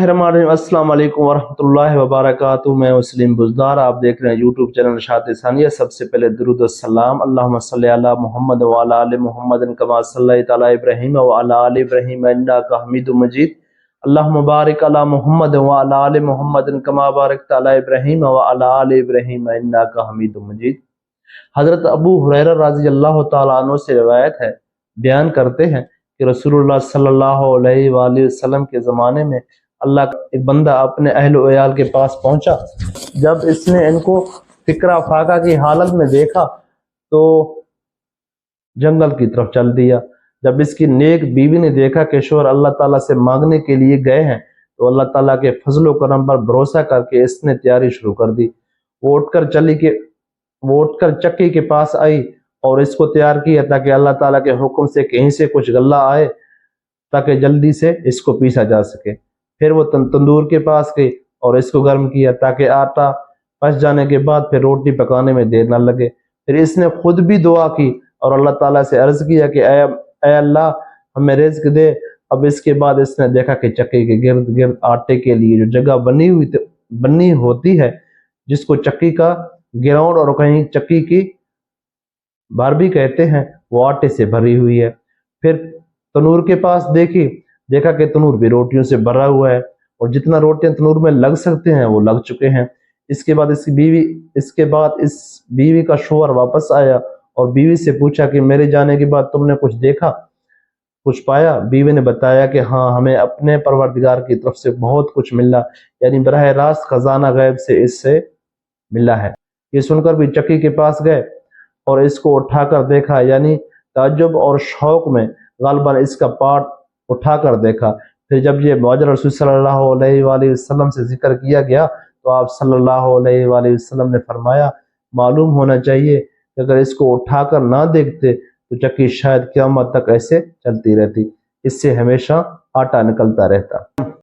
बिस्मिल्लाहिर्रहमानिर्रहीम। अस्सलाम वालेकुम वरहमतुल्लाहि वबरकातुहू। मैं मुस्लिम बुज़दार, आप देख रहे हैं यूट्यूब चैनल नशात सानिया। सबसे पहले दुरूद व सलाम अल्लाहुम्मा सल्लि अला मुहम्मद व अला आलि मुहम्मद कमा सल्लैता अला इब्राहीम व अला आलि इब्राहीम इन्नका हमीदुम मजीद। अल्लाहुम्मा बारिक अला मुहम्मद व अला आलि मुहम्मद कमा बारकता अला इब्राहीम व अला आलि इब्राहीम इन्नका हमीदुम मजीद। हज़रत अबू हुरैरा रज़ी अल्लाह तआला अन्हु से रिवायत है, बयान करते हैं कि रसूलुल्लाह सल्लल्लाहु अलैहि वसल्लम के ज़माने में अल्लाह का एक बंदा अपने अहल व अयाल के पास पहुंचा। जब इसने इनको फिक्रा फाका की हालत में देखा तो जंगल की तरफ चल दिया। जब इसकी नेक बीवी ने देखा कि शोहर अल्लाह ताला से मांगने के लिए गए हैं, तो अल्लाह ताला के फजल व करम पर भरोसा करके इसने तैयारी शुरू कर दी। वो उठकर चक्की के पास आई और इसको तैयार किया ताकि अल्लाह ताला के हुक्म से कहीं से कुछ गल्ला आए ताकि जल्दी से इसको पीसा जा सके। फिर वो तंदूर के पास गई और इसको गर्म किया ताकि आटा पस जाने के बाद फिर रोटी पकाने में देर न लगे। फिर इसने खुद भी दुआ की और अल्लाह ताला से अर्ज किया कि ऐ अल्लाह हमें रिज़्क दे। अब इसके बाद इसने देखा कि चक्की के गिर्द गिर्द आटे के लिए जो जगह बनी होती है, जिसको चक्की का ग्राउंड और कहीं चक्की की बार भी कहते हैं, वो आटे से भरी हुई है। फिर तनूर के पास देखा कि तनूर भी रोटियों से भरा हुआ है और जितना रोटियां तनूर में लग सकते हैं वो लग चुके हैं। इसके बाद इस बीवी का शोहर वापस आया और बीवी से पूछा कि मेरे जाने के बाद तुमने कुछ देखा, कुछ पाया? बीवी ने बताया कि हाँ, हमें अपने परवरदिगार की तरफ से बहुत कुछ मिला, यानी बराह रास्त खजाना गैब से इससे मिला है। ये सुनकर भी चक्की के पास गए और इसको उठाकर देखा, यानी ताज्जुब और शौक में गालिबन इसका पार्ट उठाकर देखा। फिर जब ये मौजूद रसूल सल्लल्लाहु अलैहि वसल्लम से जिक्र किया गया तो आप सल्लल्लाहु अलैहि वसल्लम ने फरमाया, मालूम होना चाहिए कि अगर इसको उठाकर ना देखते तो चक्की शायद क़यामत तक ऐसे चलती रहती, इससे हमेशा आटा निकलता रहता।